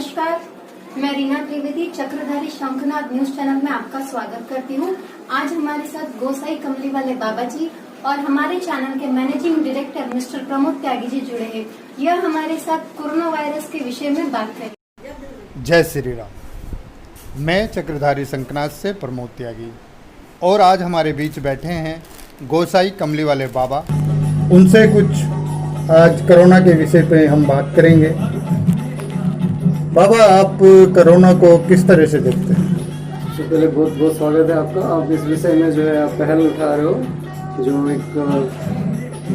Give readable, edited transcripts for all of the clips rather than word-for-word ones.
नमस्कार, मैं रीना त्रिवेदी चक्रधारी शंखनाद न्यूज चैनल में आपका स्वागत करती हूँ। आज हमारे साथ गोसाई कमली वाले बाबा जी और हमारे चैनल के managing director mister Pramod Tyagi ji जुड़े हैं। यह हमारे साथ कोरोना वायरस के विषय में बात करेंगे। जय श्री राम। मैं चक्रधारी शंखनाद से प्रमोद त्यागी और आज हमारे बीच बैठे हैं गोसाई कमली वाले बाबा। उनसे कुछ आज कोरोना के विषय पे हम बात करेंगे। बाबा, आप कोरोना को किस तरह से देखते हैं? सबसे पहले बहुत बहुत स्वागत है आपका। आप इस विषय में जो है आप पहल उठा रहे हो, जो एक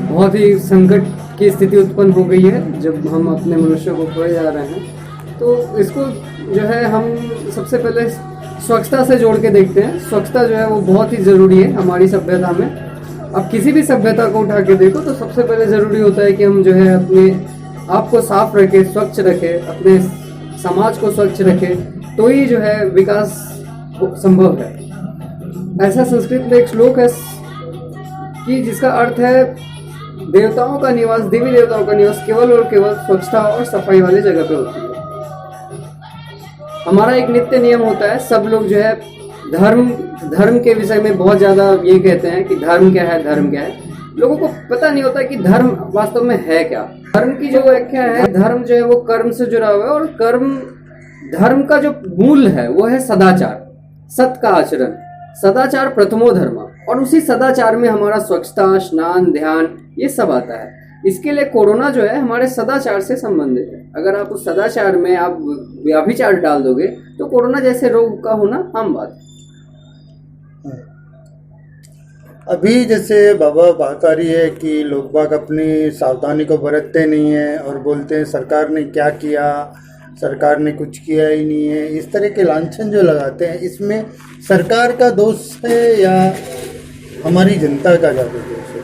बहुत ही संकट की स्थिति उत्पन्न हो गई है जब हम अपने मनुष्य को खोए जा रहे हैं। तो इसको जो है हम सबसे पहले स्वच्छता से जोड़ के देखते हैं। स्वच्छता जो है वो बहुत ही ज़रूरी है हमारी सभ्यता में। अब किसी भी सभ्यता को उठा के देखो तो सबसे पहले ज़रूरी होता है कि हम जो है अपने आप को साफ रखें, स्वच्छ रखें, अपने समाज को स्वच्छ रखें, तो ही जो है विकास संभव है। ऐसा संस्कृत में एक श्लोक है कि जिसका अर्थ है देवताओं का निवास, देवी देवताओं का निवास केवल और केवल स्वच्छता और सफाई वाली जगह पे होती है। हमारा एक नित्य नियम होता है, सब लोग जो है धर्म के विषय में बहुत ज्यादा ये कहते हैं कि धर्म क्या है, धर्म क्या है। लोगों को पता नहीं होता कि धर्म वास्तव में है क्या। धर्म की जो व्याख्या है, धर्म जो है वो कर्म से जुड़ा हुआ है और धर्म का जो मूल है वो है सदाचार, सत का आचरण। सदाचार प्रथमो धर्म, और उसी सदाचार में हमारा स्वच्छता, स्नान, ध्यान ये सब आता है। इसके लिए कोरोना जो है हमारे सदाचार से संबंधित है। अगर आप उस सदाचार में आप व्यभिचार डाल दोगे तो कोरोना जैसे रोग का होना आम बात है। अभी जैसे बाबा बात आ रही है कि लोग बाग अपनी सावधानी को बरतते नहीं हैं और बोलते हैं सरकार ने क्या किया, सरकार ने कुछ किया ही नहीं है। इस तरह के लांछन जो लगाते हैं, इसमें सरकार का दोष है या हमारी जनता का ज़्यादा दोष है?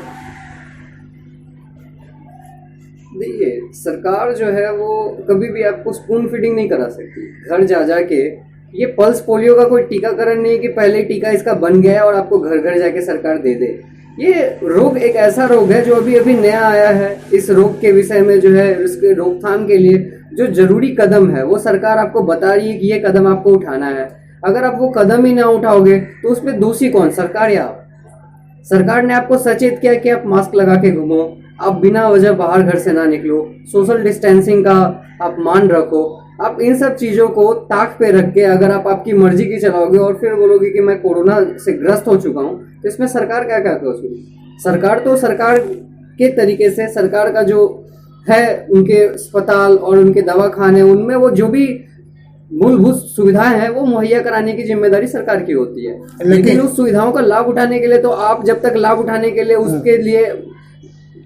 देखिए, सरकार जो है वो कभी भी आपको स्पून फीडिंग नहीं करा सकती। घर जा जाके ये पल्स पोलियो का कोई टीकाकरण नहीं है कि पहले टीका इसका बन गया है और आपको घर घर जाके सरकार दे दे। ये रोग एक ऐसा रोग है जो अभी अभी नया आया है। इस रोग के विषय में जो है इसके रोकथाम के लिए जो जरूरी कदम है वो सरकार आपको बता रही है कि ये कदम आपको उठाना है। अगर आप वो कदम ही ना उठाओगे तो उसमें दोषी कौन, सरकार या आप? सरकार ने आपको सचेत किया कि आप मास्क लगा के घूमो, आप बिना वजह बाहर घर से ना निकलो, सोशल डिस्टेंसिंग का आप मान रखो। आप इन सब चीजों को ताक पे रख के अगर आप आपकी मर्जी की चलाओगे और फिर बोलोगे कि मैं कोरोना से ग्रस्त हो चुका हूं, तो इसमें सरकार क्या क्या करेगी? सरकार तो सरकार के तरीके से, सरकार का जो है उनके अस्पताल और उनके दवाखाने, उनमें वो जो भी मूलभूत सुविधाएं हैं वो मुहैया कराने की जिम्मेदारी सरकार की होती है। लेकिन उस सुविधाओं का लाभ उठाने के लिए तो आप जब तक लाभ उठाने के लिए उसके लिए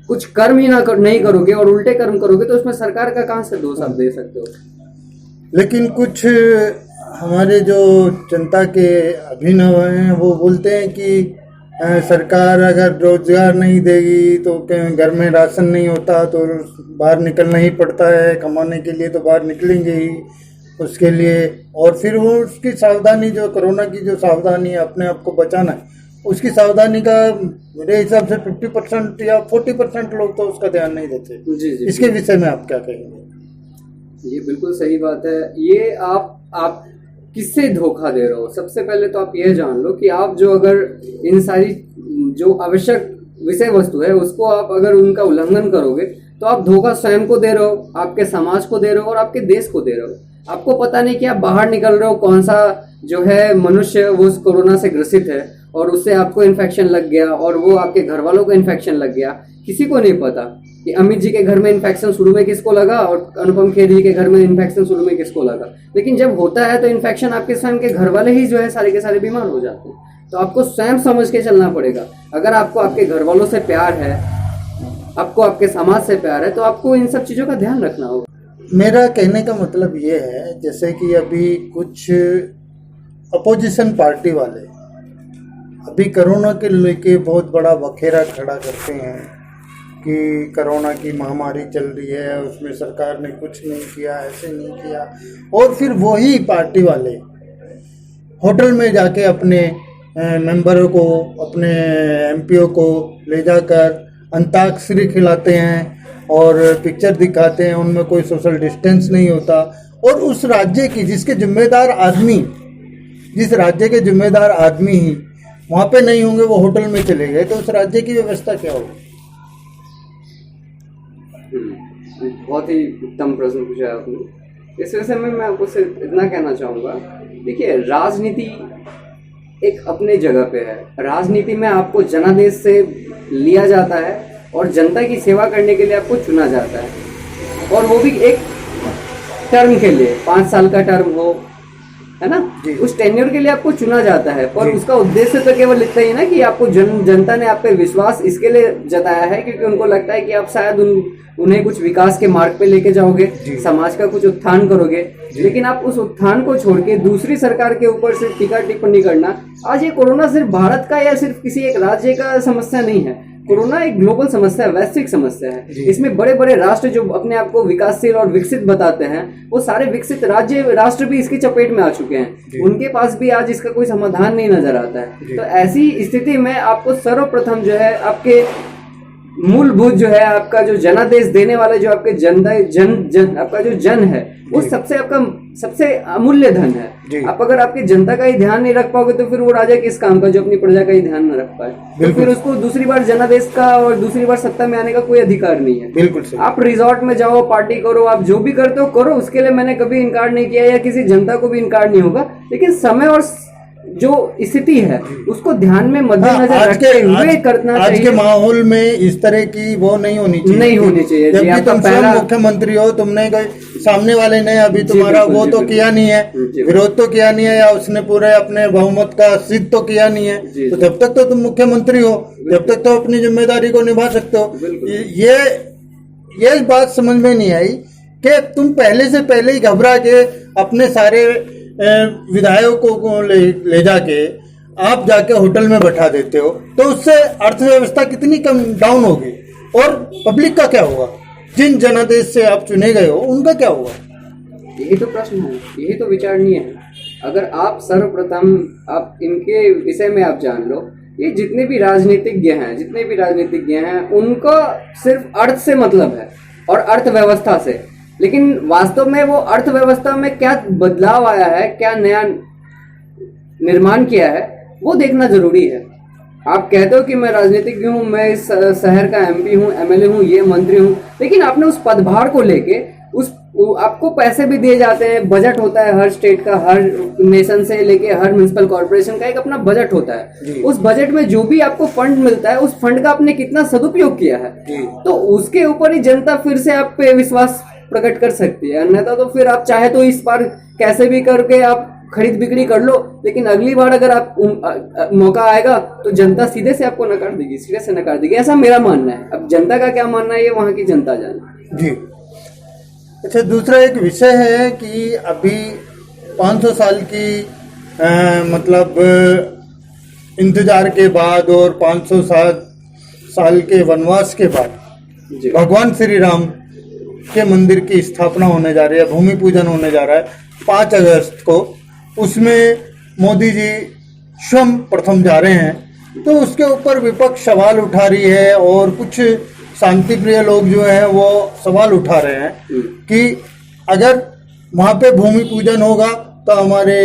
कुछ कर्म ही नहीं करोगे और उल्टे कर्म करोगे तो उसमें सरकार का कहां से दोष आप दे सकते हो? लेकिन कुछ हमारे जो जनता के अभिनव हैं वो बोलते हैं कि सरकार अगर रोजगार नहीं देगी तो घर में राशन नहीं होता तो बाहर निकलना ही पड़ता है, कमाने के लिए तो बाहर निकलेंगे ही उसके लिए। और फिर वो उसकी सावधानी, जो कोरोना की जो सावधानी है अपने आप को बचाना है, उसकी सावधानी का मेरे हिसाब से 50% या 40% लोग तो उसका ध्यान नहीं देते। जी। इसके विषय में आप क्या कहेंगे? ये बिल्कुल सही बात है। ये आप किससे धोखा दे रहे हो? सबसे पहले तो आप ये जान लो कि आप जो अगर इन सारी जो आवश्यक विषय वस्तु है उसको आप अगर उनका उल्लंघन करोगे तो आप धोखा स्वयं को दे रहे हो, आपके समाज को दे रहे हो और आपके देश को दे रहे हो। आपको पता नहीं कि आप बाहर निकल रहे हो, कौन सा जो है मनुष्य वो उस कोरोना से ग्रसित है और उससे आपको इन्फेक्शन लग गया और वो आपके घर वालों को इन्फेक्शन लग गया। किसी को नहीं पता कि अमित जी के घर में इन्फेक्शन शुरू में किसको लगा और अनुपम खेर जी के घर में इन्फेक्शन शुरू में किसको लगा। लेकिन जब होता है तो इन्फेक्शन आपके स्वयं के घर वाले ही जो है सारे के सारे बीमार हो जाते हैं। तो आपको स्वयं समझ के चलना पड़ेगा। अगर आपको आपके घर वालों से प्यार है, आपको आपके समाज से प्यार है, तो आपको इन सब चीजों का ध्यान रखना होगा। मेरा कहने का मतलब ये है, जैसे कि अभी कुछ अपोजिशन पार्टी वाले अभी कोरोना के लेके बहुत बड़ा बखेरा खड़ा करते हैं कि कोरोना की महामारी चल रही है, उसमें सरकार ने कुछ नहीं किया, ऐसे नहीं किया। और फिर वही पार्टी वाले होटल में जाके अपने मेंबरों को, अपने एमपीओ को ले जाकर अंताक्षरी खिलाते हैं और पिक्चर दिखाते हैं, उनमें कोई सोशल डिस्टेंस नहीं होता, और उस राज्य की जिस राज्य के जिम्मेदार आदमी ही वहाँ पे नहीं होंगे, वो होटल में चले गए, तो उस राज्य की व्यवस्था क्या होगी? बहुत ही उत्तम प्रश्न पूछा है आपने। इस विषय में मैं आपको सिर्फ इतना कहना चाहूँगा, देखिए राजनीति एक अपने जगह पे है। राजनीति में आपको जनादेश से लिया जाता है और जनता की सेवा करने के लिए आपको चुना जाता है, और वो भी एक टर्म के लिए, 5 साल का टर्म हो, है ना, उस टेन्योर के लिए आपको चुना जाता है। पर उसका उद्देश्य तो केवल इतना ही ना कि आपको जनता ने आप पे विश्वास इसके लिए जताया है क्योंकि उनको लगता है कि आप शायद उन्हें कुछ विकास के मार्ग पे लेके जाओगे, समाज का कुछ उत्थान करोगे। लेकिन आप उस उत्थान को छोड़ के दूसरी सरकार के ऊपर सिर्फ टीका टिप्पणी करना, आज ये कोरोना सिर्फ भारत का या सिर्फ किसी एक राज्य का समस्या नहीं है। कोरोना एक ग्लोबल समस्या है, वैश्विक समस्या है। इसमें बड़े बड़े राष्ट्र जो अपने आप को विकासशील और विकसित बताते हैं, वो सारे विकसित राष्ट्र भी इसकी चपेट में आ चुके हैं। उनके पास भी आज इसका कोई समाधान नहीं नजर आता है। तो ऐसी स्थिति में आपको सर्वप्रथम जो है आपके मूलभूत जो है आपका जो जनादेश देने वाले जो आपके आपका जो जन है, वो सबसे अमूल्य धन है। आप अगर आपकी जनता का ही ध्यान नहीं रख पाओगे तो फिर वो राजा किस काम का जो अपनी प्रजा का ही ध्यान न रख पाए, तो फिर उसको दूसरी बार जनादेश का और दूसरी बार सत्ता में आने का कोई अधिकार नहीं है। बिल्कुल सही। आप रिजॉर्ट में जाओ, पार्टी करो, आप जो भी करते हो करो, उसके लिए मैंने कभी इनकार नहीं किया या किसी जनता को भी इनकार नहीं होगा, लेकिन समय और जो स्थिति है उसको ध्यान में मद्देनजर रखते हुए करना चाहिए। आज के माहौल में इस तरह की वो नहीं होनी चाहिए। जबकि तुम स्वयं मुख्यमंत्री हो, तुमने कोई सामने वाले ने अभी तुम्हारा वो तो किया नहीं है, विरोध तो किया नहीं है, या उसने पूरे अपने बहुमत का सिद्ध तो किया नहीं है, तो जब तक तो तुम मुख्यमंत्री हो, जब तक तो अपनी जिम्मेदारी को निभा सकते हो। ये बात समझ में नहीं आई कि तुम पहले से पहले ही घबरा के अपने सारे विधायकों को ले जाके आप जाके होटल में बैठा देते हो, तो उससे अर्थव्यवस्था कितनी कम डाउन होगी, और पब्लिक का क्या होगा? जिन जनादेश से आप चुने गए हो उनका क्या होगा? यही तो प्रश्न है, यही तो विचारणीय है। अगर आप सर्वप्रथम आप इनके विषय में आप जान लो, ये जितने भी राजनीतिज्ञ हैं उनका सिर्फ अर्थ से मतलब है और अर्थव्यवस्था से, लेकिन वास्तव में वो अर्थव्यवस्था में क्या बदलाव आया है, क्या नया निर्माण किया है, वो देखना जरूरी है। आप कहते हो कि मैं राजनीतिज्ञ हूँ, मैं इस शहर का एमपी हूँ, एमएलए हूँ, ये मंत्री हूँ, लेकिन आपने उस पदभार को लेके आपको पैसे भी दिए जाते हैं, बजट होता है हर स्टेट का, हर नेशन से लेके हर म्युनिसिपल कॉर्पोरेशन का एक अपना बजट होता है। उस बजट में जो भी आपको फंड मिलता है, उस फंड का आपने कितना सदुपयोग किया है, तो उसके ऊपर ही जनता फिर से आप पे विश्वास प्रकट कर सकती है। अन्यथा तो फिर आप चाहे तो इस बार कैसे भी करके आप खरीद बिक्री कर लो, लेकिन अगली बार अगर आप मौका आएगा तो जनता सीधे से आपको नकार देगी, ऐसा मेरा मानना है। अब जनता का क्या मानना है ये वहां की जनता जाने। जी अच्छा, दूसरा एक विषय है कि अभी 500 साल की मतलब इंतजार के बाद और 500 साल के वनवास के बाद भगवान श्री राम के मंदिर की स्थापना होने जा रही है, भूमि पूजन होने जा रहा है 5 अगस्त को। उसमें मोदी जी स्वयं प्रथम जा रहे हैं, तो उसके ऊपर विपक्ष सवाल उठा रही है, और कुछ शांति प्रिय लोग जो हैं वो सवाल उठा रहे हैं कि अगर वहाँ पे भूमि पूजन होगा तो हमारे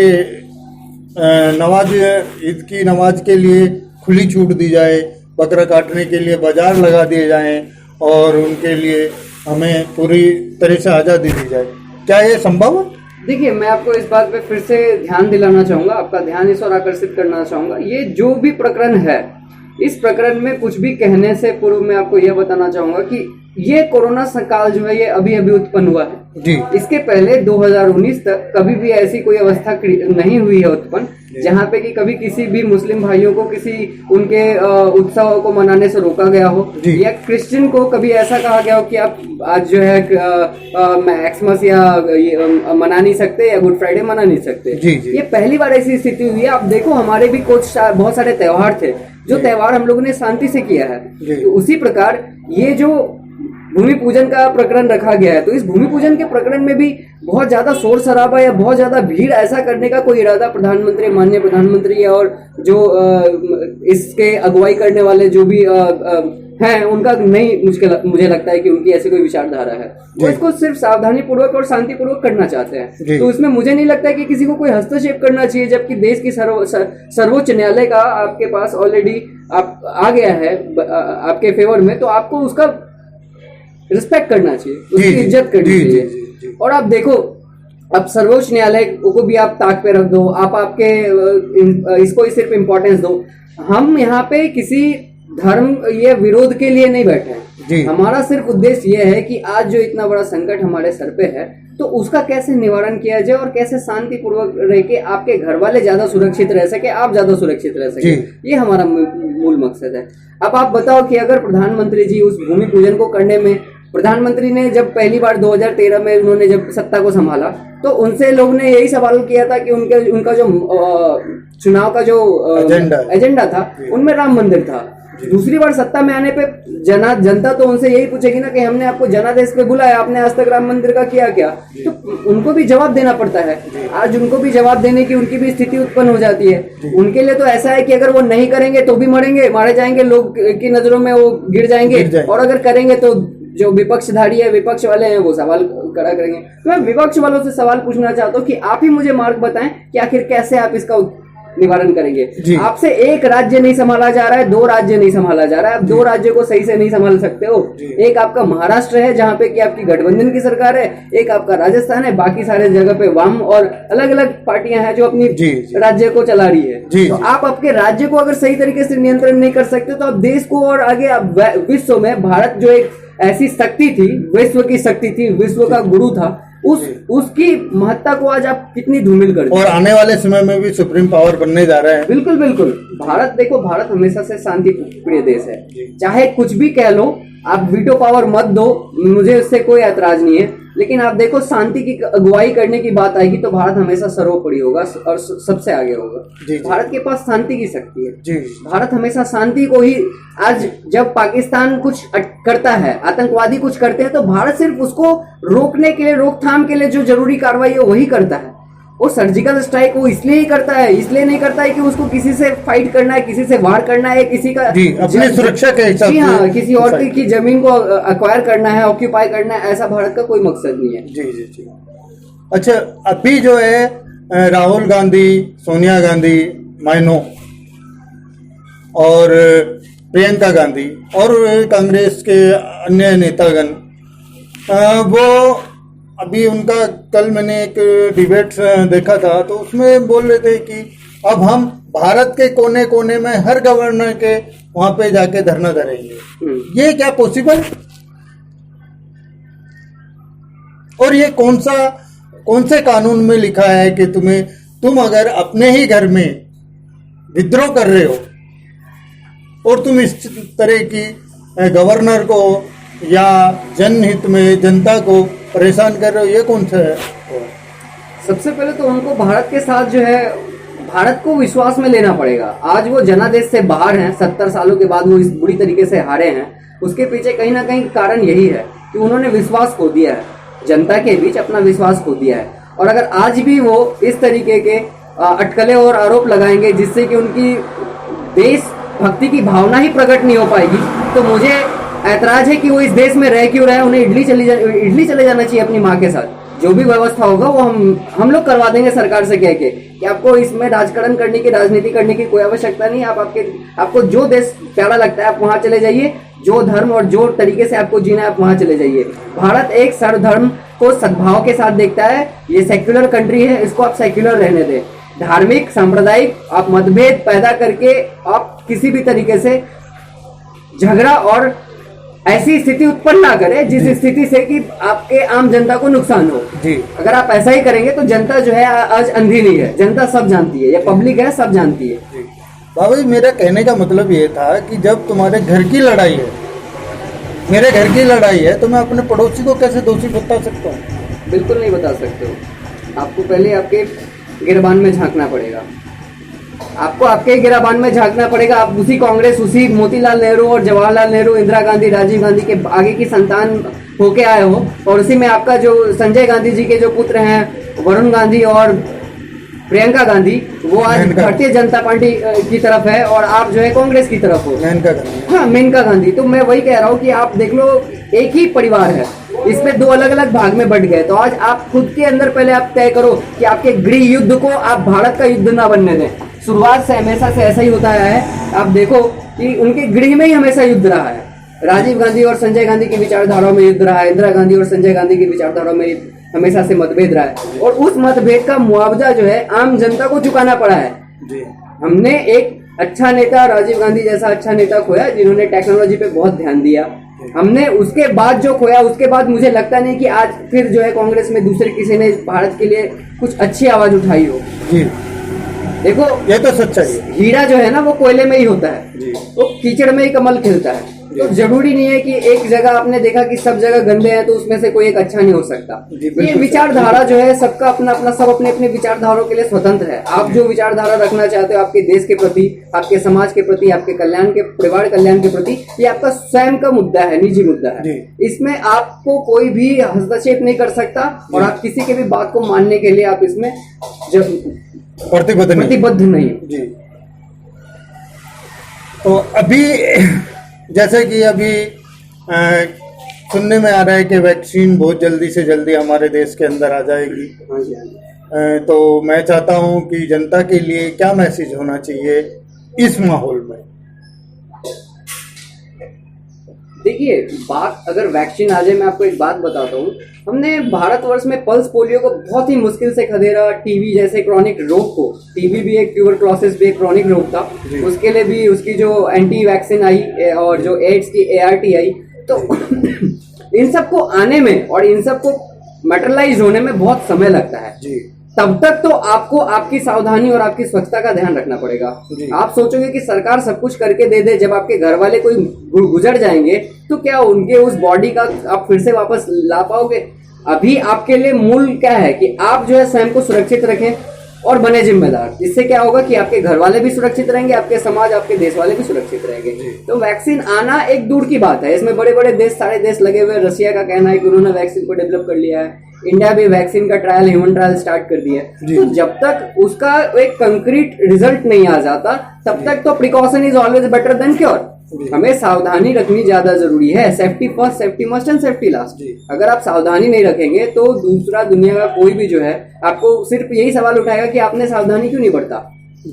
ईद की नमाज के लिए खुली छूट दी जाए, बकरा काटने के लिए बाजार लगा दिए जाएं, और उनके लिए हमें पूरी तरह से आज़ादी दी जाए। क्या ये संभव है? देखिए, मैं आपको इस बात पे फिर से ध्यान दिलाना चाहूंगा, आपका ध्यान इस ओर आकर्षित करना चाहूंगा। ये जो भी प्रकरण है, इस प्रकरण में कुछ भी कहने से पूर्व मैं आपको यह बताना चाहूंगा कि ये कोरोना काल जो है ये अभी अभी उत्पन्न हुआ है जी। इसके पहले 2019 तक कभी भी ऐसी कोई अवस्था नहीं हुई है उत्पन्न जहाँ पे कि कभी किसी भी मुस्लिम भाइयों को किसी उनके उत्सव को मनाने से रोका गया हो, या क्रिश्चियन को कभी ऐसा कहा गया हो कि आप आज जो है एक्समस या मना नहीं सकते या गुड फ्राइडे मना नहीं सकते जी। ये पहली बार ऐसी स्थिति हुई है। आप देखो, हमारे भी कुछ बहुत सारे त्योहार थे जो त्योहार हम लोगों ने शांति से किया है, तो उसी प्रकार ये जो भूमि पूजन का प्रकरण रखा गया है, तो इस भूमि पूजन के प्रकरण में भी बहुत ज्यादा शोर शराबा या बहुत ज्यादा भीड़ ऐसा करने का कोई इरादा माननीय प्रधानमंत्री और जो इसके अगुवाई करने वाले जो भी हैं उनका नहीं, मुझे लगता है कि उनकी ऐसी कोई विचारधारा है। वो इसको सिर्फ सावधानी पूर्वक और शांति पूर्वक करना चाहते हैं। तो इसमें मुझे नहीं लगता कि किसी को कोई हस्तक्षेप करना चाहिए, जबकि देश की सर्वोच्च न्यायालय का आपके पास ऑलरेडी आ गया है आपके फेवर में, तो आपको उसका रिस्पेक्ट करना चाहिए, उसकी इज्जत करनी चाहिए। और आप देखो, अब सर्वोच्च न्यायालय को भी आप ताक पे रख दो, आप आपके इसको ही सिर्फ इम्पोर्टेंस दो। हम यहाँ पे किसी धर्म ये विरोध के लिए नहीं बैठे हैं। हमारा सिर्फ उद्देश्य ये है कि आज जो इतना बड़ा संकट हमारे सर पे है, तो उसका कैसे निवारण किया जाए और कैसे शांति पूर्वक रह के आपके घर वाले ज्यादा सुरक्षित रह सके, आप ज्यादा सुरक्षित रह सके, ये हमारा मूल मकसद है। अब आप बताओ कि अगर प्रधानमंत्री जी उस भूमि पूजन को करने में, प्रधानमंत्री ने जब पहली बार 2013 में उन्होंने जब सत्ता को संभाला, तो उनसे लोग ने यही सवाल किया था कि उनका जो चुनाव का जो एजेंडा था उनमें राम मंदिर था। दूसरी बार सत्ता में आने पे जनता तो उनसे यही पूछेगी ना कि हमने आपको जनादेश पे बुलाया, आपने आज तक राम मंदिर का किया क्या? तो उनको भी जवाब देना पड़ता है। आज उनको भी जवाब देने की उनकी भी स्थिति उत्पन्न हो जाती है। उनके लिए तो ऐसा है कि अगर वो नहीं करेंगे तो भी मरेंगे, मारे जाएंगे, लोग की नजरों में वो गिर जाएंगे, और अगर करेंगे तो जो विपक्षधारी है, विपक्ष वाले हैं, वो सवाल खड़ा करेंगे। तो मैं विपक्ष वालों से सवाल पूछना चाहता हूँ कि आप ही मुझे मार्ग बताएं कि आखिर कैसे आप इसका निवारण करेंगे। आपसे एक राज्य नहीं संभाला जा रहा है, 2 राज्य नहीं संभाला जा रहा है, आप 2 राज्यों को सही से नहीं संभाल सकते हो। एक आपका महाराष्ट्र है जहाँ पे कि आपकी गठबंधन की सरकार है, एक आपका राजस्थान है, बाकी सारे जगह पे वाम और अलग अलग पार्टियां हैं जो अपनी राज्य को चला रही है। तो आप आपके राज्य को अगर सही तरीके से नियंत्रण नहीं कर सकते, तो आप देश को और आगे विश्व में, भारत जो एक ऐसी शक्ति थी, विश्व की शक्ति थी, विश्व का गुरु था, उसकी महत्ता को आज आप कितनी धूमिल कर दी। और आने वाले समय में भी सुप्रीम पावर बनने जा रहा है। बिल्कुल बिल्कुल। भारत देखो, भारत हमेशा से शांति प्रिय देश है, चाहे कुछ भी कह लो, आप वीटो पावर मत दो, मुझे उससे कोई ऐतराज नहीं है, लेकिन आप देखो शांति की अगुवाई करने की बात आएगी तो भारत हमेशा सर्वोपरि होगा और सबसे आगे होगा। भारत के पास शांति की शक्ति है। भारत हमेशा शांति को ही, आज जब पाकिस्तान कुछ करता है, आतंकवादी कुछ करते हैं, तो भारत सिर्फ उसको रोकने के लिए, रोकथाम के लिए जो जरूरी कार्रवाई है वही करता है। वो सर्जिकल स्ट्राइक वो इसलिए ही करता है, इसलिए नहीं करता है कि उसको किसी से फाइट करना है, किसी से वार करना है, किसी का अपनी सुरक्षा के हिसाब से, हाँ, किसी और की जमीन को अक्वायर करना है, ऑक्यूपाई करना है, ऐसा भारत का कोई मकसद नहीं है। जी। अच्छा, अभी जो है राहुल गांधी, सोनिया गांधी, माइनो और प्रियंका गांधी और कांग्रेस के अन्य नेतागण, वो अभी उनका कल मैंने एक डिबेट देखा था, तो उसमें बोल रहे थे कि अब हम भारत के कोने कोने में हर गवर्नर के वहां पे जाके धरना धरेंगे। ये क्या पॉसिबल? और ये कौन से कानून में लिखा है कि तुम अगर अपने ही घर में विद्रोह कर रहे हो और तुम इस तरह की गवर्नर को या जनहित में जनता को परेशान कर रहे हो, ये कौन सा है? सबसे पहले तो उनको भारत के साथ जो है, भारत को विश्वास में लेना पड़ेगा। आज वो जनादेश से बाहर हैं, 70 सालों के बाद वो इस बुरी तरीके से हारे हैं। उसके पीछे कहीं ना कहीं कारण यही है कि उन्होंने विश्वास खो दिया है, जनता के बीच अपना विश्वास खो दिया है। और अगर आज भी वो इस तरीके के अटकलें और आरोप लगाएंगे जिससे कि उनकी देशभक्ति की भावना ही प्रकट नहीं हो पाएगी, तो मुझे ऐतराज है कि वो इस देश में रह क्यों रहे। उन्हें इटली चले जाना चाहिए अपनी माँ के साथ। जो भी व्यवस्था होगा वो हम लोग करवा देंगे सरकार से कह के कि आपको इसमें राजकारण करने की, राजनीति करने की कोई आवश्यकता नहीं। आपको जो देश प्यारा लगता है आप वहां चले जाइए, जो धर्म और जो तरीके से आपको जीना है आप वहां चले जाइए। भारत एक सर्वधर्म को सद्भाव के साथ देखता है। ये सेक्युलर कंट्री है, इसको आप सेक्युलर रहने दें। धार्मिक, सांप्रदायिक आप मतभेद पैदा करके आप किसी भी तरीके से झगड़ा और ऐसी स्थिति उत्पन्न ना करें जिस स्थिति से कि आपके आम जनता को नुकसान हो। अगर आप ऐसा ही करेंगे तो जनता जो है आज अंधी नहीं है, जनता सब जानती है, ये पब्लिक है, सब जानती है। बाबा जी, मेरा कहने का मतलब ये था कि जब तुम्हारे घर की लड़ाई है, मेरे घर की लड़ाई है, तो मैं अपने पड़ोसी को कैसे दोषी बता सकता हूँ? बिल्कुल नहीं बता सकते हो। आपको पहले आपके गिरबान में झांकना पड़ेगा, आपको आपके गिराबान में झांकना पड़ेगा। आप उसी कांग्रेस, उसी मोतीलाल नेहरू और जवाहरलाल नेहरू, इंदिरा गांधी, राजीव गांधी के आगे की संतान होके आए हो, और उसी में आपका जो संजय गांधी जी के जो पुत्र हैं वरुण गांधी और प्रियंका गांधी वो आज मेनका। भारतीय जनता पार्टी की तरफ है और आप जो है कांग्रेस की तरफ हो। मेनका गांधी। हाँ, मेनका गांधी। तो मैं वही कह रहा हूँ कि आप देख लो, एक ही परिवार है, इसमें दो अलग अलग भाग में बंट गए। तो आज आप खुद के अंदर पहले आप तय करो कि आपके गृह युद्ध को आप भारत का युद्ध ना बनने दें। शुरुआत से हमेशा से ऐसा ही होता आया है। आप देखो कि उनके गृह में ही हमेशा युद्ध रहा है। राजीव गांधी और संजय गांधी की विचारधाराओं में युद्ध रहा है, इंदिरा गांधी और संजय गांधी की विचारधाराओं में हमेशा से मतभेद रहा है, और उस मतभेद का मुआवजा जो है आम जनता को चुकाना पड़ा है। जी। हमने एक अच्छा नेता, राजीव गांधी जैसा अच्छा नेता खोया जिन्होंने टेक्नोलॉजी पे बहुत ध्यान दिया। हमने उसके बाद जो खोया, उसके बाद मुझे लगता नहीं कि आज फिर जो है कांग्रेस में दूसरे किसी ने भारत के लिए कुछ अच्छी आवाज उठाई हो। जी, देखो ये तो सच्चाई है। हीरा जो है ना वो कोयले में ही होता है, जी। वो कीचड़ में ही कमल खिलता है। तो जरूरी नहीं है कि एक जगह आपने देखा कि सब जगह गंदे हैं तो उसमें से कोई एक अच्छा नहीं हो सकता। जी, बिल्कुल ये विचारधारा जो है सबका अपना अपना, सब अपने अपने विचारधाराओं के लिए स्वतंत्र है। आप जो विचारधारा रखना चाहते हो आपके देश के प्रति, आपके समाज के प्रति, आपके कल्याण के, परिवार कल्याण के प्रति, ये आपका स्वयं का मुद्दा है, निजी मुद्दा है। जी। इसमें आपको कोई भी हस्तक्षेप नहीं कर सकता और आप किसी के भी बात को मानने के लिए आप इसमें प्रतिबद्ध नहीं हो। जी। तो अभी जैसे कि अभी सुनने में आ रहा है कि वैक्सीन बहुत जल्दी से जल्दी हमारे देश के अंदर आ जाएगी। हाँ जी, हाँ जी। तो मैं चाहता हूं कि जनता के लिए क्या मैसेज होना चाहिए इस माहौल में। देखिए, बात अगर वैक्सीन आ जाए, मैं आपको एक बात बताता हूँ। हमने भारतवर्ष में पल्स पोलियो को बहुत ही मुश्किल से खदेड़ा। टीबी जैसे क्रॉनिक रोग को, टीबी भी एक, ट्यूबरक्लोसिस भी एक क्रॉनिक रोग था, उसके लिए भी उसकी जो एंटी वैक्सीन आई और जो एड्स की ART आई, तो इन सबको आने में और इन सबको मेटरलाइज होने में बहुत समय लगता है। जी। तब तक तो आपको आपकी सावधानी और आपकी स्वच्छता का ध्यान रखना पड़ेगा। आप सोचोगे कि सरकार सब कुछ करके दे दे, जब आपके घर वाले कोई गुजर जाएंगे तो क्या उनके उस बॉडी का आप फिर से वापस ला पाओगे? अभी आपके लिए मूल क्या है कि आप जो है स्वयं को सुरक्षित रखें और बने जिम्मेदार। इससे क्या होगा कि आपके घर वाले भी सुरक्षित रहेंगे, आपके समाज, आपके देश वाले भी सुरक्षित रहेंगे। तो वैक्सीन आना एक दूर की बात है। इसमें बड़े बड़े देश, सारे देश लगे हुए। रशिया का कहना है कि उन्होंने वैक्सीन को डेवलप कर लिया है। इंडिया भी वैक्सीन का ट्रायल, ह्यूमन ट्रायल स्टार्ट कर दिया है। तो जब तक उसका एक कंक्रीट रिजल्ट नहीं आ जाता, तब तक तो precaution is always better than cure. हमें सावधानी रखनी ज्यादा जरूरी है। Safety first, safety must and safety last. अगर आप सावधानी नहीं रखेंगे तो दूसरा दुनिया का कोई भी जो है आपको सिर्फ यही सवाल उठाएगा कि आपने सावधानी क्यों नहीं बरता।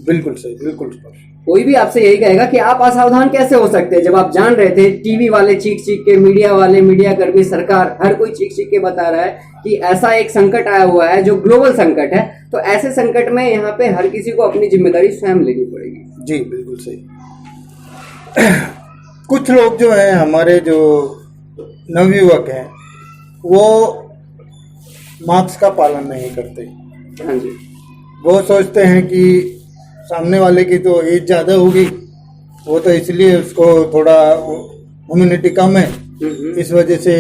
बिल्कुल सही, बिल्कुल सही। कोई भी आपसे यही कहेगा कि आप असावधान कैसे हो सकते हैं, जब आप जान रहे थे, टीवी वाले चीख चीख के, मीडिया वाले, मीडिया कर्मी, सरकार, हर कोई चीख चीख के बता रहा है कि ऐसा एक संकट आया हुआ है जो ग्लोबल संकट है। तो ऐसे संकट में यहाँ पे हर किसी को अपनी जिम्मेदारी स्वयं लेनी पड़ेगी। जी, बिल्कुल सही। कुछ लोग जो हैं, हमारे जो नवयुवक हैं, वो मास्क का पालन नहीं करते। हाँ जी। वो सोचते हैं कि सामने वाले की तो एज ज़्यादा होगी, वो तो इसलिए उसको थोड़ा इम्यूनिटी कम है, इस वजह से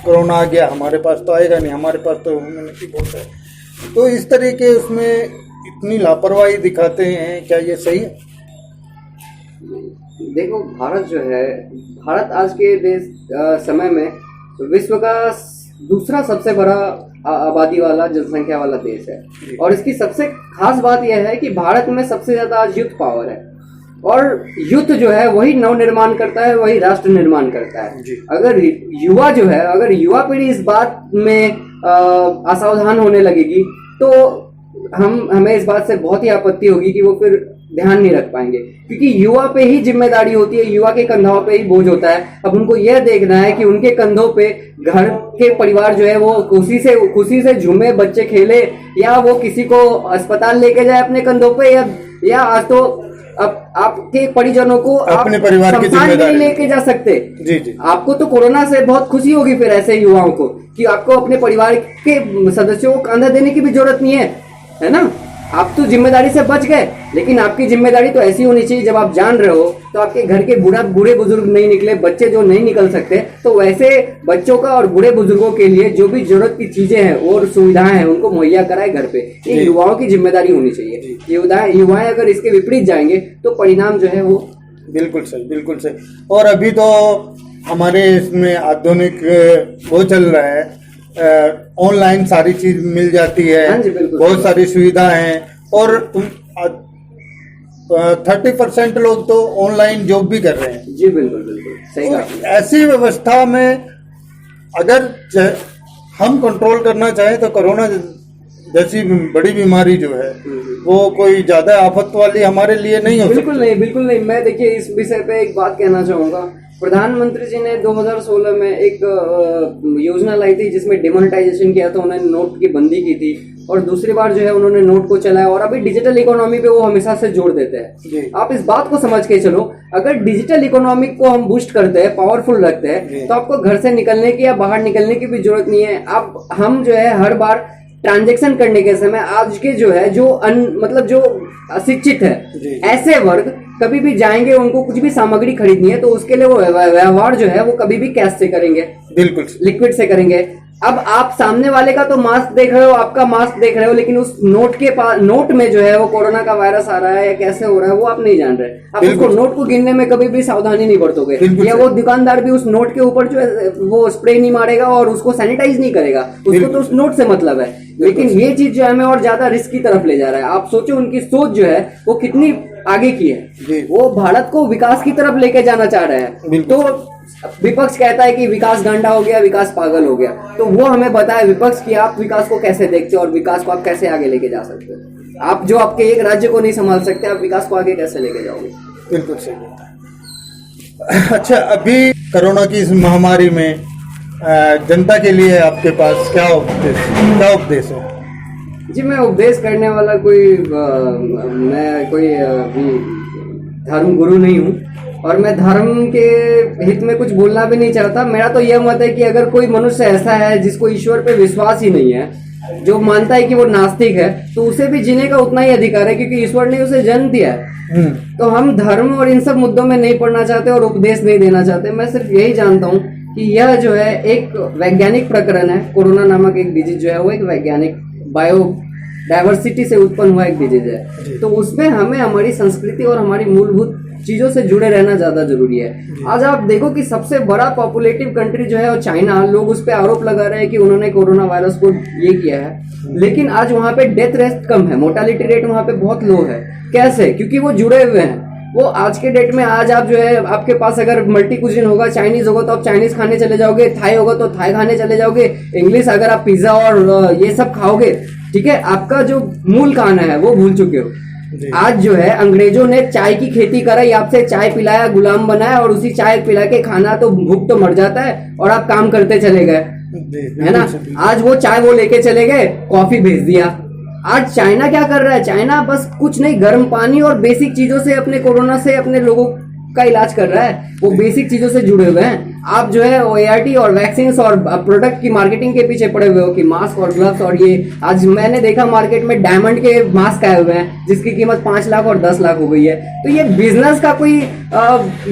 कोरोना आ गया, हमारे पास तो आएगा नहीं, हमारे पास तो इम्यूनिटी बहुत है। तो इस तरीके उसमें इतनी लापरवाही दिखाते हैं, क्या ये सही है? देखो, भारत जो है, भारत आज के समय में विश्व का दूसरा सबसे बड़ा आबादी वाला, जनसंख्या वाला देश है। और इसकी सबसे खास बात यह है कि भारत में सबसे ज्यादा आज यूथ पावर है, और यूथ जो है वही नव निर्माण करता है, वही राष्ट्र निर्माण करता है। अगर युवा जो है, अगर युवा पीढ़ी इस बात में असावधान होने लगेगी तो हमें इस बात से बहुत ही आपत्ति होगी कि वो फिर ध्यान नहीं रख पाएंगे, क्योंकि युवा पे ही जिम्मेदारी होती है, युवा के कंधों पे ही बोझ होता है। अब उनको यह देखना है कि उनके कंधों पे घर के परिवार जो है वो खुशी से झूमे, बच्चे खेले, या वो किसी को अस्पताल लेके जाए अपने कंधों पे, या आज तो अब आपके परिजनों को अपने परिवार की जिम्मेदारी नहीं लेके जा सकते। जी। आपको तो कोरोना से बहुत खुशी होगी फिर ऐसे युवाओं को कि आपको अपने परिवार के सदस्यों को कंधा देने की भी जरूरत नहीं है ना। आप तो जिम्मेदारी से बच गए, लेकिन आपकी जिम्मेदारी तो ऐसी होनी चाहिए, जब आप जान रहे हो तो आपके घर के बूढ़े बुजुर्ग नहीं निकले, बच्चे जो नहीं निकल सकते, तो वैसे बच्चों का और बूढ़े बुजुर्गों के लिए जो भी जरूरत की चीजें हैं और सुविधाएं हैं उनको मुहैया कराए घर पे। ये युवाओं की जिम्मेदारी होनी चाहिए। युवाएं अगर इसके विपरीत जाएंगे तो परिणाम जो है वो बिल्कुल सही, बिल्कुल सही। और अभी तो हमारे इसमें आधुनिक वो चल रहा है, ऑनलाइन सारी चीज मिल जाती है। हाँ जी, बिल्कुल। बहुत सारी सुविधा हैं, और 30% लोग तो ऑनलाइन जॉब भी कर रहे हैं। जी बिल्कुल बिल्कुल सही कहा आपने। ऐसी व्यवस्था में अगर हम कंट्रोल करना चाहें तो कोरोना जैसी बड़ी बीमारी जो है वो कोई ज्यादा आफत वाली हमारे लिए नहीं हो बिल्कुल सकती। नहीं, बिल्कुल नहीं। मैं देखिए इस विषय पे एक बात कहना चाहूंगा। प्रधानमंत्री जी ने 2016 में एक योजना लाई थी जिसमें डिमोनेटाइजेशन किया था, उन्होंने नोट की बंदी की थी, और दूसरी बार जो है उन्होंने नोट को चलाया, और अभी डिजिटल इकोनॉमी पे वो हमेशा से जोर देते जी। हैं। आप इस बात को समझ के चलो, अगर डिजिटल इकोनॉमी को हम बूस्ट करते हैं, पावरफुल रखते हैं, तो आपको घर से निकलने की या बाहर निकलने की भी जरूरत नहीं है। आप हम जो है हर बार ट्रांजैक्शन करने के समय आज के जो है जो मतलब जो अशिक्षित है, ऐसे वर्ग कभी भी जाएंगे, उनको कुछ भी सामग्री खरीदनी है तो उसके लिए वो व्यवहार जो है वो कभी भी कैश से करेंगे, बिल्कुल लिक्विड से करेंगे। अब आप सामने वाले का तो मास्क देख रहे हो, आपका मास्क देख रहे हो, लेकिन उस नोट के पास, नोट में जो है वो कोरोना का वायरस आ रहा है या कैसे हो रहा है वो आप नहीं जान रहे। आप उसको नोट को गिनने में कभी भी सावधानी नहीं बरतोगे, या वो दुकानदार भी उस नोट के ऊपर जो है वो स्प्रे नहीं मारेगा और उसको सैनिटाइज नहीं करेगा, उसको तो उस नोट से मतलब है। लेकिन ये चीज जो है हमें और ज्यादा रिस्क की तरफ ले जा रहा है। आप सोचो उनकी सोच जो है वो कितनी आगे की है, वो भारत को विकास की तरफ लेके जाना चाह रहे हैं। तो विपक्ष कहता है कि विकास गांडा हो गया, विकास पागल हो गया, तो वो हमें बताए विपक्ष कि आप विकास को कैसे देखते हो और विकास को आप कैसे आगे लेके जा सकते हो। आप जो आपके एक राज्य को नहीं संभाल सकते, आप विकास को आगे कैसे लेके जाओगे? बिल्कुल सही बात है। अच्छा, अभी कोरोना की इस महामारी में जनता के लिए आपके पास क्या उपदेश है? जी, मैं उपदेश करने वाला मैं कोई धर्म गुरु नहीं हूँ, और मैं धर्म के हित में कुछ बोलना भी नहीं चाहता। मेरा तो यह मत है कि अगर कोई मनुष्य ऐसा है जिसको ईश्वर पे विश्वास ही नहीं है, जो मानता है कि वो नास्तिक है, तो उसे भी जीने का उतना ही अधिकार है, क्योंकि ईश्वर ने उसे जन्म दिया है। तो हम धर्म और इन सब मुद्दों में नहीं पढ़ना चाहते और उपदेश नहीं देना चाहते। मैं सिर्फ यही जानता हूँ कि यह जो है एक वैज्ञानिक प्रकरण है। कोरोना नामक एक डिजीज जो है वो एक वैज्ञानिक बायो डायवर्सिटी से उत्पन्न हुआ एक डिजीज है। तो उसमें हमें हमारी संस्कृति और हमारी मूलभूत चीजों से जुड़े रहना ज्यादा जरूरी है। आज आप देखो कि सबसे बड़ा पॉपुलेटिव कंट्री जो है वो चाइना, लोग उस पर आरोप लगा रहे हैं कि उन्होंने कोरोना वायरस को ये किया है, लेकिन आज वहां पे डेथ रेट कम है, मोर्टालिटी रेट वहां पे बहुत लो है। कैसे? क्योंकि वो जुड़े हुए हैं। वो आज के डेट में, आज आप जो है आपके पास अगर मल्टी कुजिन होगा, चाइनीज होगा तो आप चाइनीज खाने चले जाओगे, थाई होगा तो थाई खाने चले जाओगे, इंग्लिश अगर आप पिज्जा और ये सब खाओगे, ठीक है, आपका जो मूल खाना है वो भूल चुके हो। आज जो है अंग्रेजों ने चाय की खेती कराई, आपसे चाय पिलाया, गुलाम बनाया, और उसी चाय पिला के खाना तो भूख तो मर जाता है और आप काम करते चले गए, है ना। आज वो चाय वो लेके चले गए, कॉफी भेज दिया। आज चाइना क्या कर रहा है? चाइना बस कुछ नहीं, गर्म पानी और बेसिक चीजों से अपने कोरोना से अपने लोगों का इलाज कर रहा है। वो बेसिक चीजों से जुड़े हुए हैं। आप जो है ART और वैक्सीन और प्रोडक्ट की मार्केटिंग के पीछे पड़े हुए हो कि मास्क और ग्लव्स, और ये आज मैंने देखा मार्केट में डायमंड के मास्क आए हुए हैं जिसकी कीमत 5 लाख और 10 लाख हो गई है। तो ये बिजनेस का कोई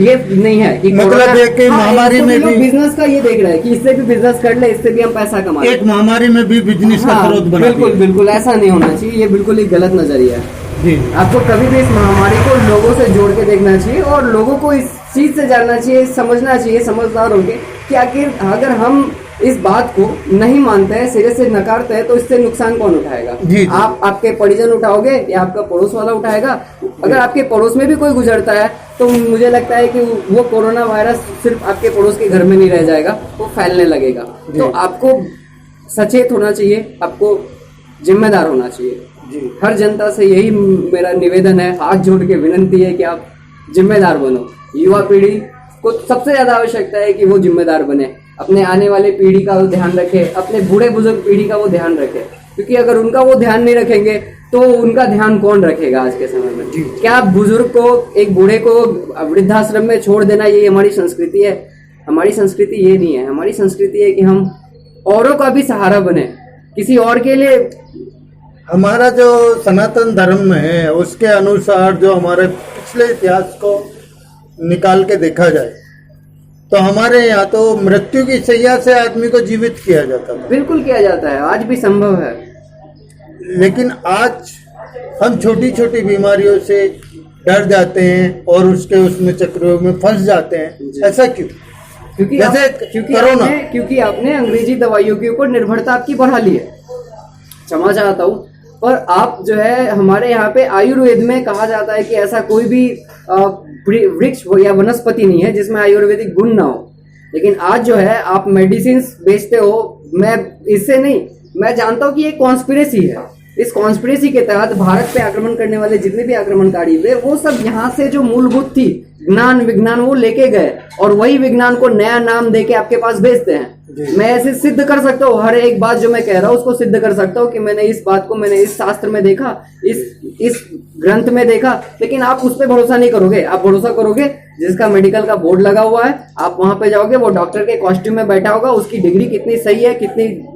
ये नहीं है कि मतलब एक महामारी में भी बिजनेस का ये देख रहे हैं कि इससे भी बिजनेस कर ले, इससे भी हम पैसा कमा ले। एक महामारी में भी बिजनेस का स्रोत बना। बिल्कुल बिल्कुल ऐसा नहीं होना चाहिए, ये बिल्कुल एक गलत नजरिया है। आपको कभी भी इस महामारी को लोगों से जोड़ के देखना चाहिए और लोगों को इस चीज से जानना चाहिए, समझना चाहिए, समझदार होंगे कि आखिर अगर हम इस बात को नहीं मानते हैं, सिरे से नकारते हैं, तो इससे नुकसान कौन उठाएगा? आप आपके परिजन उठाओगे या आपका पड़ोस वाला उठाएगा? अगर आपके पड़ोस में भी कोई गुजरता है तो मुझे लगता है कि वो कोरोना वायरस सिर्फ आपके पड़ोस के घर में नहीं रह जाएगा, वो फैलने लगेगा। तो आपको सचेत होना चाहिए, आपको जिम्मेदार होना चाहिए। हर जनता से यही मेरा निवेदन है, हाथ जोड़ के विनती है कि आप जिम्मेदार बनो। युवा पीढ़ी को सबसे ज्यादा आवश्यकता है कि वो जिम्मेदार बने, अपने आने वाले पीढ़ी का वो ध्यान रखे, अपने बूढ़े बुजुर्ग पीढ़ी का वो ध्यान रखे, क्योंकि अगर उनका वो ध्यान नहीं रखेंगे तो उनका ध्यान कौन रखेगा आज के समय में? क्या बुजुर्ग को, एक बूढ़े को वृद्धाश्रम में छोड़ देना ये हमारी संस्कृति है? हमारी संस्कृति ये नहीं है। हमारी संस्कृति है कि हम औरों का भी सहारा बने, किसी और के लिए। हमारा जो सनातन धर्म है उसके अनुसार जो हमारे पिछले इतिहास को निकाल के देखा जाए तो हमारे यहाँ तो मृत्यु की शैया से आदमी को जीवित किया जाता था। बिल्कुल किया जाता है, आज भी संभव है। लेकिन आज हम छोटी छोटी बीमारियों से डर जाते हैं और उसमें चक्रों में फंस जाते हैं। ऐसा क्यों? क्योंकि आपने अंग्रेजी दवाइयों के ऊपर निर्भरता आपकी बढ़ा ली है। क्षमा चाहता हूँ, और आप जो है हमारे यहाँ पे आयुर्वेद में कहा जाता है कि ऐसा कोई भी वृक्ष या वनस्पति नहीं है जिसमें आयुर्वेदिक गुण ना हो। लेकिन आज जो है आप मेडिसिन बेचते हो, मैं इससे नहीं, मैं जानता हूँ कि ये कॉन्स्पिरेसी है। इस कॉन्स्पिरेसी के तहत भारत पे आक्रमण करने वाले जितने भी आक्रमणकारी हुए वो सब यहाँ से जो मूलभूत थी ज्ञान विज्ञान वो लेके गए और वही विज्ञान को नया नाम देके आपके पास भेजते हैं। मैं ऐसे सिद्ध कर सकता हूँ, हर एक बात जो मैं कह रहा हूँ उसको सिद्ध कर सकता हूँ कि मैंने इस बात को मैंने इस शास्त्र में देखा, इस ग्रंथ में देखा। लेकिन आप उस पर भरोसा नहीं करोगे, आप भरोसा करोगे जिसका मेडिकल का बोर्ड लगा हुआ है। आप वहां पे जाओगे, वो डॉक्टर के कॉस्ट्यूम में बैठा होगा, उसकी डिग्री कितनी सही है कितनी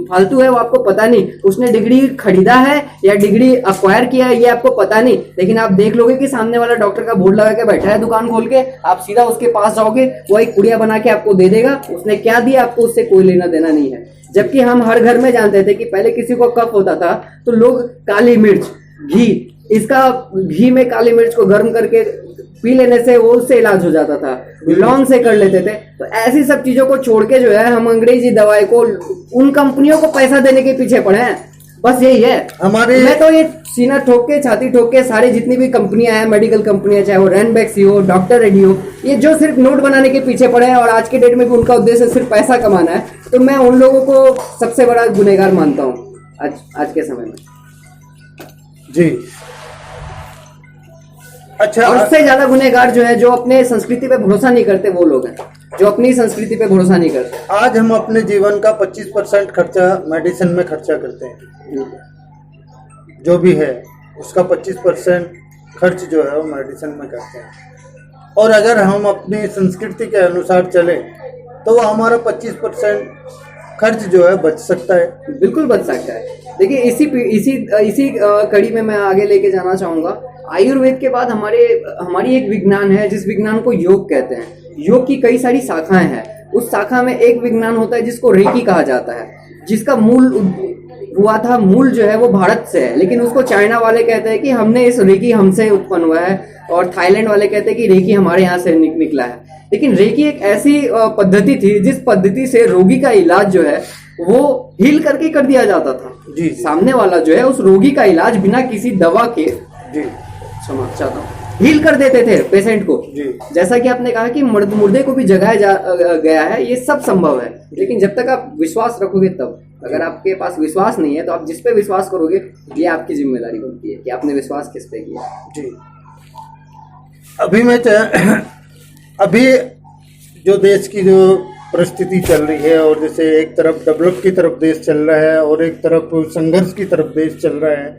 फालतू है वो आपको पता नहीं, उसने डिग्री खरीदा है या डिग्री अक्वायर किया है ये आपको पता नहीं। लेकिन आप देख लोगे कि सामने वाला डॉक्टर का बोर्ड लगा के बैठा है दुकान खोल के, आप सीधा उसके पास जाओगे, वो एक पुड़िया बना के आपको दे देगा, उसने क्या दिया आपको उससे कोई लेना देना नहीं है। जबकि हम हर घर में जानते थे कि पहले किसी को कफ होता था तो लोग काली मिर्च, घी में काली मिर्च को गर्म करके पी लेने से वो उससे इलाज हो जाता था, लौंग से कर लेते थे। तो ऐसी सब चीजों को छोड़ के जो है हम अंग्रेजी दवाई को, उन कंपनियों को पैसा देने के पीछे पड़े हैं, बस यही है हमारे। मैं तो ये सीना ठोक के छाती ठोक के सारी जितनी भी कंपनियां हैं, मेडिकल कंपनियां, चाहे वो रैनबैक्सी हो, डॉक्टर रेड्डी हो, ये जो सिर्फ नोट बनाने के पीछे पड़े हैं और आज के डेट में भी उनका उद्देश्य सिर्फ पैसा कमाना है, तो मैं उन लोगों को सबसे बड़ा गुनहगार मानता हूँ आज के समय में। जी अच्छा, और उससे ज्यादा गुनहगार जो है जो अपने संस्कृति पे भरोसा नहीं करते वो लोग हैं, जो अपनी संस्कृति पे भरोसा नहीं करते। आज हम अपने जीवन का 25% खर्चा मेडिसिन में खर्चा करते हैं, जो भी है उसका 25% खर्च जो है वो मेडिसिन में करते हैं। और अगर हम अपनी संस्कृति के अनुसार चले तो वो हमारा 25% खर्च जो है बच सकता है, बिल्कुल बच सकता है। देखिए इसी कड़ी में मैं आगे लेके जाना चाहूंगा। आयुर्वेद के बाद हमारी एक विज्ञान है जिस विज्ञान को योग कहते हैं। योग की कई सारी शाखाएं हैं, उस शाखा में एक विज्ञान होता है जिसको रेकी कहा जाता है, जिसका मूल जो है वो भारत से है, लेकिन उसको चाइना वाले कहते हैं कि हमने इस रेकी हमसे उत्पन्न हुआ है, और थाईलैंड वाले कहते हैं कि रेकी हमारे यहाँ से निकला है। लेकिन रेकी एक ऐसी पद्धति थी जिस पद्धति से रोगी का इलाज जो है वो हील करके कर दिया जाता था। जी, सामने वाला जो है उस रोगी का इलाज बिना किसी दवा के, जी क्षमा चाहता हूँ, हील कर देते थे पेशेंट को। जैसा कि आपने कहा कि मुर्दे को भी जगाया गया है, ये सब संभव है, लेकिन जब तक आप विश्वास रखोगे तब। अगर आपके पास विश्वास नहीं है तो आप जिस पे विश्वास करोगे ये आपकी जिम्मेदारी बनती है कि आपने विश्वास किस पे किया। जी अभी जो देश की जो परिस्थिति चल रही है, और जैसे एक तरफ डेवलप की तरफ देश चल रहा है और एक तरफ संघर्ष की तरफ देश चल रहा है,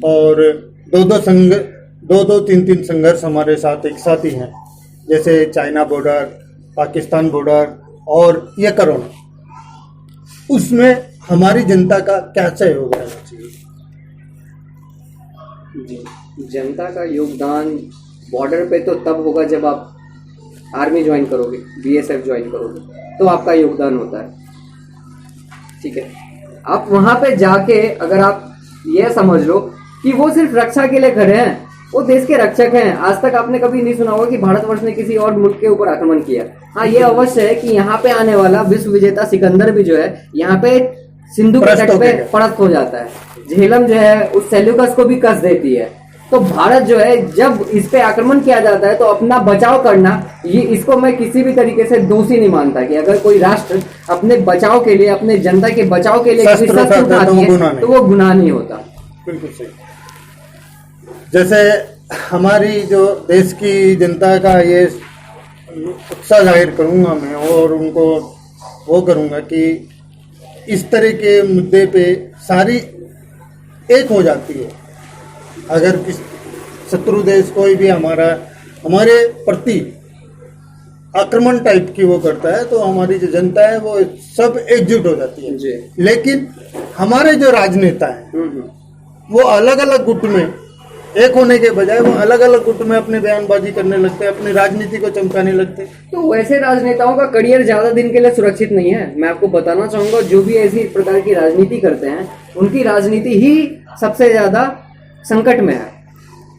और दो तीन संघर्ष हमारे साथ एक साथ ही हैं, जैसे चाइना बॉर्डर, पाकिस्तान बॉर्डर और ये कोरोना, उसमें हमारी जनता का क्या सहयोग रहना चाहिए? जनता का योगदान बॉर्डर पे तो तब होगा जब आप आर्मी ज्वाइन करोगे, बीएसएफ ज्वाइन करोगे, तो आपका योगदान होता है। ठीक है, आप वहां पे जाके अगर आप ये समझ लो कि वो सिर्फ रक्षा के लिए खड़े हैं, वो देश के रक्षक हैं। आज तक आपने कभी नहीं सुना होगा कि भारतवर्ष ने किसी और मुल्क के ऊपर आक्रमण किया। हाँ, ये अवश्य है कि यहाँ पे आने वाला विश्व विजेता सिकंदर भी जो है यहाँ पे सिंधु के तट पे परास्त हो जाता है। झेलम जो है उस सेल्यूकस को भी कस देती है। तो भारत जो है जब इस पे आक्रमण किया जाता है तो अपना बचाव करना, ये इसको मैं किसी भी तरीके से दोषी नहीं मानता कि अगर कोई राष्ट्र अपने बचाव के लिए, अपने जनता के बचाव के लिए किसी शस्त्र उठाती है तो वो गुनाह नहीं होता। बिल्कुल सही। जैसे हमारी जो देश की जनता का ये उत्साह जाहिर करूंगा मैं, और उनको वो करूंगा कि इस तरह के मुद्दे पे सारी एक हो जाती है। अगर किस शत्रु देश कोई भी हमारे प्रति आक्रमण टाइप की वो करता है तो हमारी जो जनता है वो सब एकजुट हो जाती है जी। लेकिन हमारे जो राजनेता हैं वो अलग अलग गुट में एक होने के बजाय वो अलग अलग गुट में अपने बयानबाजी करने लगते हैं, अपनी राजनीति को चमकाने लगते हैं। तो वैसे राजनेताओं का करियर ज्यादा दिन के लिए सुरक्षित नहीं है। मैं आपको बताना चाहूंगा, जो भी ऐसी प्रकार की राजनीति करते हैं उनकी राजनीति ही सबसे ज्यादा संकट में है।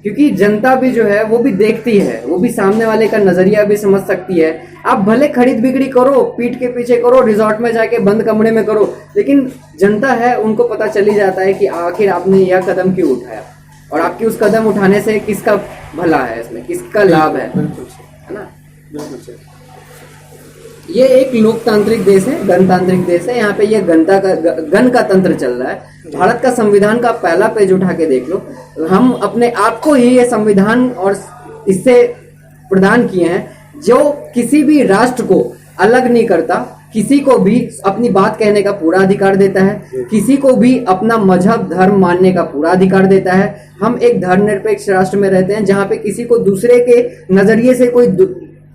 क्योंकि जनता भी जो है वो भी देखती है, वो भी सामने वाले का नजरिया भी समझ सकती है। आप भले खरीद बिक्री करो, पीठ के पीछे करो, रिजॉर्ट में जाके बंद कमरे में करो, लेकिन जनता है उनको पता चल ही जाता है कि आखिर आपने यह कदम क्यों उठाया और आपकी उस कदम उठाने से किसका भला है, इसमें किसका लाभ है ना। ये एक लोकतांत्रिक देश है, गणतांत्रिक देश है। यहाँ पे ये गण का तंत्र चल रहा है। भारत का संविधान का पहला पेज उठा के देख लो, हम अपने आप को ही ये संविधान और इससे प्रदान किए हैं जो किसी भी राष्ट्र को अलग नहीं करता, किसी को भी अपनी बात कहने का पूरा अधिकार देता है, किसी को भी अपना मजहब धर्म मानने का पूरा अधिकार देता है। हम एक धर्मनिरपेक्ष राष्ट्र में रहते हैं जहाँ पे किसी को दूसरे के नजरिए से कोई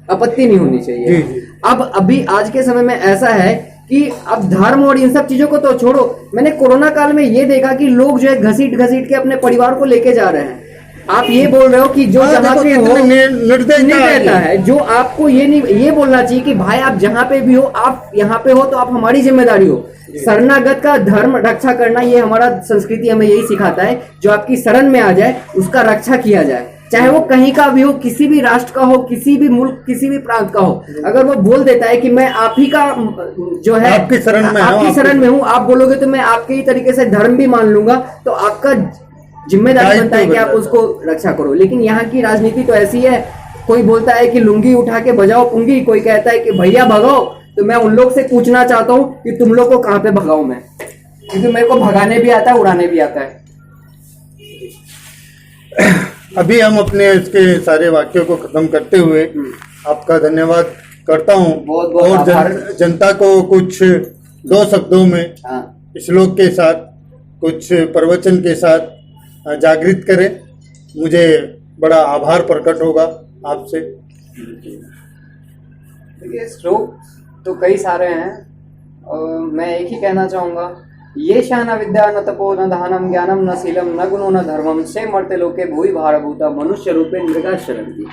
आपत्ति नहीं होनी चाहिए। अब अभी आज के समय में ऐसा है कि अब धर्म और इन सब चीजों को तो छोड़ो, मैंने कोरोना काल में ये देखा कि लोग जो है घसीट के अपने परिवार को लेके जा रहे हैं। आप ये बोल रहे हो कि जो जहाँ पे हो निर्दय रहता है, जो आपको ये नहीं ये बोलना चाहिए कि भाई आप जहाँ पे भी हो, आप यहाँ पे हो तो आप हमारी जिम्मेदारी हो। शरणागत का धर्म रक्षा करना, ये हमारा संस्कृति हमें यही सिखाता है। जो आपकी शरण में आ जाए उसका रक्षा किया जाए, चाहे वो कहीं का भी हो, किसी भी राष्ट्र का हो, किसी भी मुल्क, किसी भी प्रांत का हो। अगर वो बोल देता है कि मैं आप ही का जो है आपकी शरण में हूँ, आप बोलोगे तो मैं आपके ही तरीके से धर्म भी मान लूंगा, तो आपका जिम्मेदारी बनता है कि आप उसको रक्षा करो। लेकिन यहाँ की राजनीति तो ऐसी है, कोई बोलता है कि लुंगी उठा के बजाओ पुंगी, कोई कहता है कि भैया भगाओ। तो मैं उन लोग से पूछना चाहता हूँ कि तुम लोग को कहाँ पे भगाऊं मैं, क्योंकि मेरे को भगाने भी आता है, उड़ाने भी आता है। अभी हम अपने इसके सारे वाक्यों को खत्म करते हुए आपका धन्यवाद करता हूँ और जनता को कुछ दो शब्दों में श्लोक के साथ, कुछ प्रवचन के साथ जागृत करें। मुझे बड़ा आभार प्रकट होगा आपसे। देखिए, श्लोक तो कई सारे हैं और मैं एक ही कहना चाहूंगा, ये शान विद्या न तपो न दानम ज्ञानम न शीलम न गुणो न धर्मम से मर्ते लोके भूई भारभूता मनुष्य रूपे नृगा शरणति।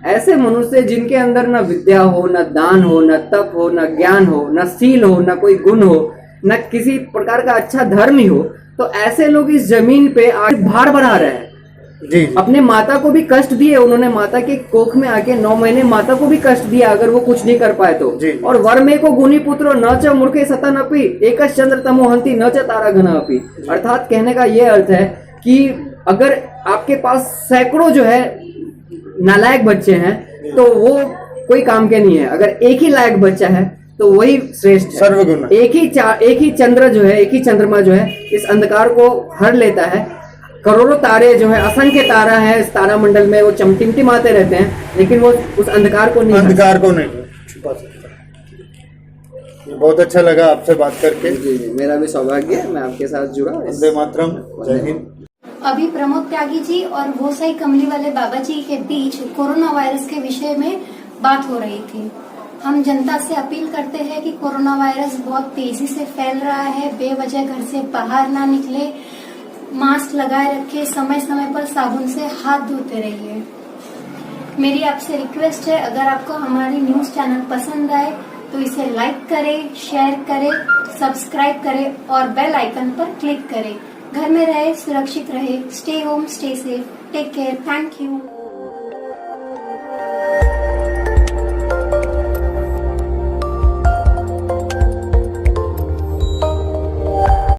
ऐसे मनुष्य जिनके अंदर न विद्या हो, न दान हो, न तप हो, न ज्ञान हो, न शील हो, न कोई गुण हो, न किसी प्रकार का अच्छा धर्म ही हो, तो ऐसे लोग इस जमीन पे आज भार बढ़ा रहे हैं। जी। अपने माता को भी कष्ट दिए उन्होंने, माता के कोख में आके 9 महीने माता को भी कष्ट दिया अगर वो कुछ नहीं कर पाए तो। और वर्मे को गुनी पुत्रो न च मूर्खे सतनपि एक चंद्र तमोहंती न च तारा घनापि। अर्थात कहने का ये अर्थ है कि अगर आपके पास सैकड़ों जो है नालायक बच्चे हैं तो वो कोई काम के नहीं है, अगर एक ही लायक बच्चा है तो वही श्रेष्ठ है। सर्वगुण। एक ही चंद्र जो है, एक ही चंद्रमा जो है इस अंधकार को हर लेता है। करोड़ों तारे जो है, असंख्य तारा है इस तारा मंडल में, वो टिमटिमाते रहते हैं, लेकिन वो उस अंधकार को नहीं छुपा सकता। बहुत अच्छा लगा आपसे बात करके। जी, मेरा भी सौभाग्य है, मैं आपके साथ जुड़ा। वंदे मातरम, जय हिंद। अभी प्रमोद त्यागी जी और गोसाई कमली वाले बाबा जी के बीच कोरोना वायरस के विषय में बात हो रही थी। हम जनता से अपील करते हैं कि कोरोना वायरस बहुत तेजी से फैल रहा है, बेवजह घर से बाहर ना निकले, मास्क लगाए रखे, समय समय पर साबुन से हाथ धोते रहिए। मेरी आपसे रिक्वेस्ट है, अगर आपको हमारी न्यूज चैनल पसंद आए तो इसे लाइक करें, शेयर करें, सब्सक्राइब करें और बेल आइकन पर क्लिक करें। घर में रहे, सुरक्षित रहे। Stay home, stay safe, take care, thank you.